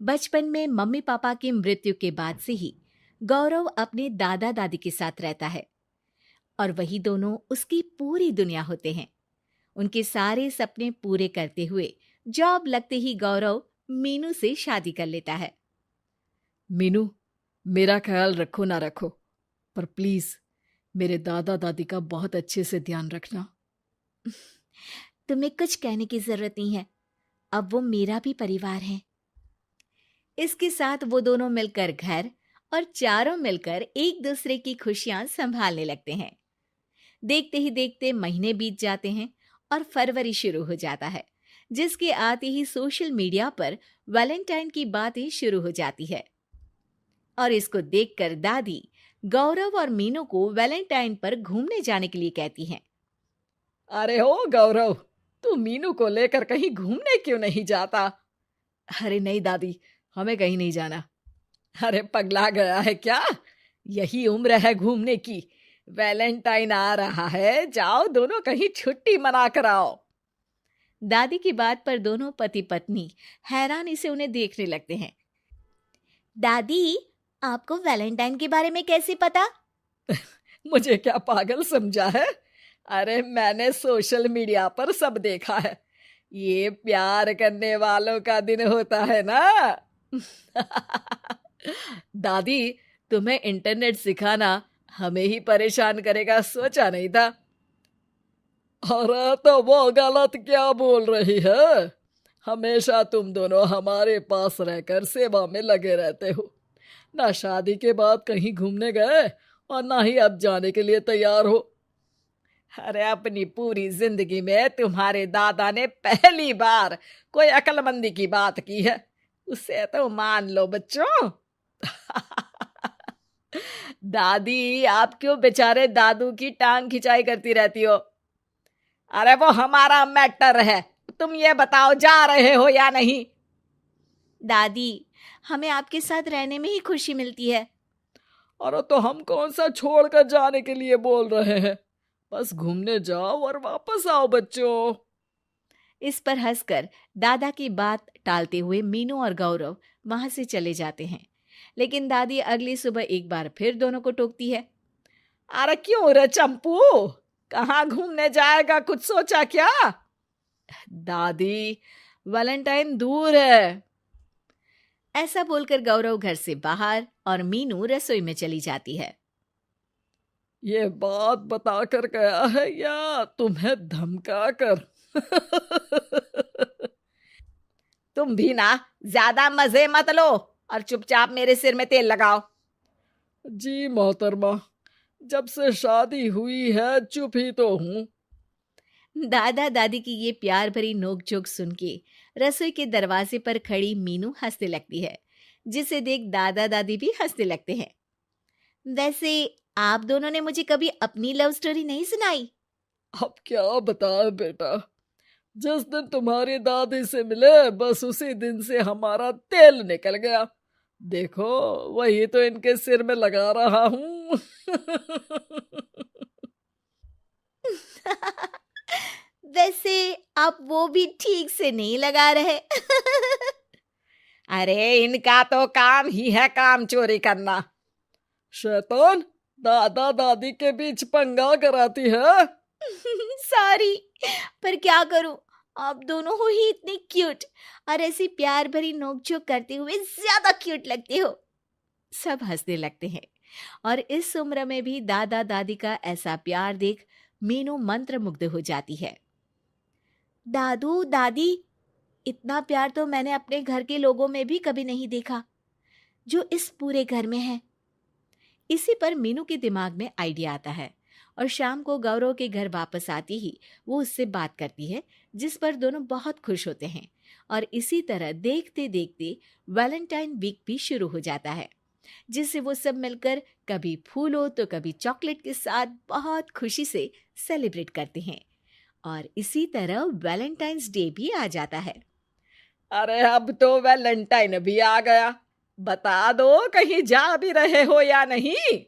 बचपन में mummy papa की मृत्यु के बाद से ही गौरव अपने दादा दादी के साथ रहता है और वही दोनों उसकी पूरी दुनिया होते हैं। उनके सारे सपने पूरे करते हुए जॉब लगते ही गौरव मीनू से शादी कर लेता है। मीनू, मेरा ख्याल रखो ना रखो, पर प्लीज मेरे दादा दादी का बहुत अच्छे से ध्यान रखना। तुम्हें कुछ कहने की जरूरत नहीं है, अब वो मेरा भी परिवार है। इसके साथ वो दोनों मिलकर घर और चारों मिलकर एक दूसरे की खुशियां संभालने लगते हैं। देखते ही देखते महीने बीत जाते हैं और फरवरी शुरू हो जाता है, जिसके आते ही सोशल मीडिया पर वैलेंटाइन की बातें शुरू हो जाती है। और इसको देखकर दादी गौरव और मीनू को वैलेंटाइन पर घूमने जाने के लिए कहती हैं। अरे हो गौरव, तू मीनू को लेकर कहीं घूमने क्यों नहीं जाता? अरे नहीं दादी, हमें कहीं नहीं जाना। अरे पगला गया है क्या? यही उम्र है घूमने की। वैलेंटाइन आ रहा है, जाओ दोनों कहीं छुट्टी मना कर आओ। दादी की बात पर दोनों पति पत्नी हैरानी से उन्हें देखने लगते हैं। दादी, आपको वैलेंटाइन के बारे में कैसे पता? मुझे क्या पागल समझा है? अरे मैंने सोशल मीडिया पर सब देखा है। ये प्यार करने वालों का दिन होता है ना। दादी, तुम्हें इंटरनेट सिखाना हमें ही परेशान करेगा, सोचा नहीं था। अरे तो वो गलत क्या बोल रही है? हमेशा तुम दोनों हमारे पास रहकर सेवा में लगे रहते हो। ना शादी के बाद कहीं घूमने गए और ना ही अब जाने के लिए तैयार हो। अरे अपनी पूरी जिंदगी में तुम्हारे दादा ने पहली बार कोई अक्लमंदी की बात की है, उसे तो मान लो बच्चों। दादी, आप क्यों बेचारे दादू की टांग खिंचाई करती रहती हो? अरे वो हमारा मैटर है, तुम ये बताओ जा रहे हो या नहीं? दादी, हमें आपके साथ रहने में ही खुशी मिलती है। अरे तो हम कौन सा छोड़कर जाने के लिए बोल रहे हैं? बस घूमने जाओ और वापस आओ बच्चों। इस पर हंसकर दादा की बात टालते हुए मीनू और गौरव वहां से चले जाते हैं। लेकिन दादी अगली सुबह एक बार फिर दोनों को टोकती है। अरे क्यों रे चंपू, कहाँ घूमने जाएगा, कुछ सोचा क्या? दादी, वैलेंटाइन दूर है। ऐसा बोलकर गौरव घर से बाहर और मीनू रसोई में चली जाती है। ये बात बता कर गया है या तुम्हें धमका कर? तुम भी ना ज्यादा मजे मत लो और चुपचाप मेरे सिर में तेल लगाओ। जी मोहतरमा, जब से शादी हुई है चुप ही तो हूँ। दादा दादी की ये प्यार भरी नोकझोंक सुन के रसोई के दरवाजे पर खड़ी मीनू हंसने लगती है, जिसे देख दादा दादी भी हंसने लगते हैं। वैसे आप दोनों ने मुझे कभी अपनी लव स्टोरी नहीं सुनाई। अब क्या बताए बेटा, जिस दिन तुम्हारी दादी से मिले बस उसी दिन से हमारा तेल निकल गया। देखो वही तो इनके सिर में लगा रहा हूँ। वैसे आप वो भी ठीक से नहीं लगा रहे। अरे इनका तो काम ही है काम चोरी करना। शैतान, दादा दादी के बीच पंगा कराती है। सॉरी, पर क्या करूं, आप दोनों हो ही इतने क्यूट और ऐसी प्यार भरी नोकझोंक करते हुए ज्यादा क्यूट लगते हो। सब हंसने लगते हैं और इस उम्र में भी दादा दादी का ऐसा प्यार देख मीनू मंत्रमुग्ध हो जाती है। दादू दादी, इतना प्यार तो मैंने अपने घर के लोगों में भी कभी नहीं देखा जो इस पूरे घर में है। इसी पर मीनू के दिमाग में आइडिया आता है और शाम को गौरव के घर वापस आती ही वो उससे बात करती है, जिस पर दोनों बहुत खुश होते हैं। और इसी तरह देखते देखते वैलेंटाइन वीक भी शुरू हो जाता है, जिसे वो सब मिलकर कभी फूलों तो कभी चॉकलेट के साथ बहुत खुशी से सेलिब्रेट करते हैं। और इसी तरह वैलेंटाइंस डे भी आ जाता है। अरे अब तो वैलेंटाइन भी आ गया, बता दो कहीं जा भी रहे हो या नहीं?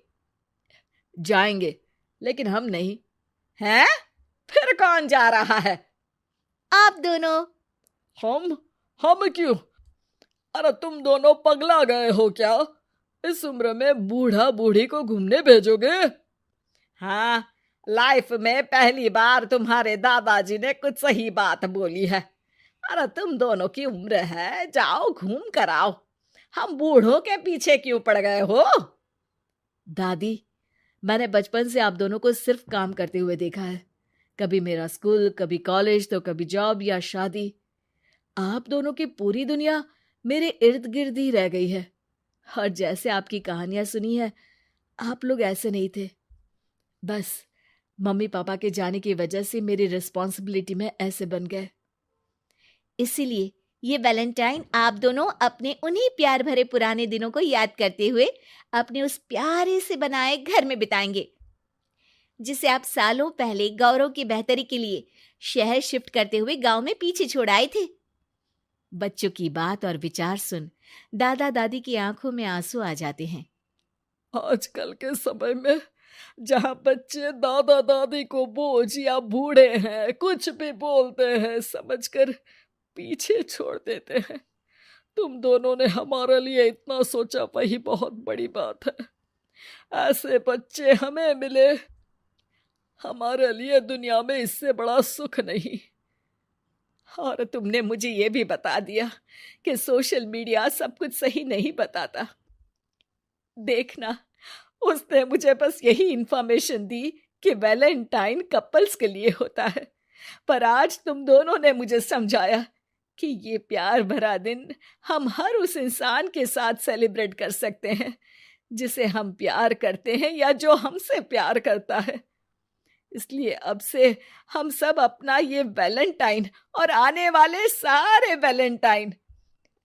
जाएंगे, लेकिन हम नहीं। हैं? फिर कौन जा रहा है? आप दोनों। हम क्यों? अरे तुम दोनों पगला गए हो क्या? इस उम्र में बूढ़ा बूढ़ी को घूमने भेजोगे? हाँ, लाइफ में पहली बार तुम्हारे दादाजी ने कुछ सही बात बोली है। अरे तुम दोनों की उम्र है, जाओ घूम कर आओ। हम बूढ़ों के पीछे क्यों पड़ गए हो? दादी, मैंने बचपन से आप दोनों को सिर्फ काम करते हुए देखा है। कभी मेरा स्कूल, कभी कॉलेज, तो कभी जॉब या शादी। आप दोनों की पूरी दुनिया मेरे इर्द गिर्द ही रह गई है। और जैसे आपकी कहानियां सुनी है, आप लोग ऐसे नहीं थे। बस मम्मी पापा के जाने की वजह से मेरी रिस्पॉन्सिबिलिटी में ऐसे बन गए। इसीलिए ये वैलेंटाइन आप दोनों अपने उन्हीं प्यार भरे पुराने दिनों को याद करते हुए अपने उस प्यारे से बनाए घर में बिताएंगे, जिसे आप सालों पहले गौरव की बेहतरी के लिए शहर शिफ्ट करते हुए गांव में पीछे छोड़ आए थे। बच्चों की बात और विचार सुन दादा दादी की आंखों में आंसू आ जाते हैं। आजकल के समय में जहाँ बच्चे दादा दादी को बोझ या बूढ़े हैं कुछ भी बोलते हैं समझकर पीछे छोड़ देते हैं। तुम दोनों ने हमारे लिए इतना सोचा, वही बहुत बड़ी बात है। ऐसे बच्चे हमें मिले, हमारे लिए दुनिया में इससे बड़ा सुख नहीं। और तुमने मुझे ये भी बता दिया कि सोशल मीडिया सब कुछ सही नहीं बताता। देखना, उसने मुझे बस यही इंफॉर्मेशन दी कि वैलेंटाइन कपल्स के लिए होता है, पर आज तुम दोनों ने मुझे समझाया कि ये प्यार भरा दिन हम हर उस इंसान के साथ सेलिब्रेट कर सकते हैं जिसे हम प्यार करते हैं या जो हमसे प्यार करता है। इसलिए अब से हम सब अपना ये वैलेंटाइन और आने वाले सारे वैलेंटाइन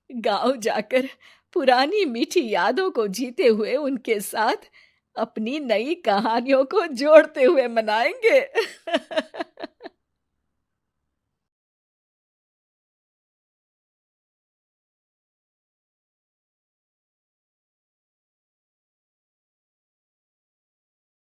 गांव जाकर पुरानी मीठी यादों को जीते हुए उनके साथ अपनी नई कहानियों को जोड़ते हुए मनाएंगे।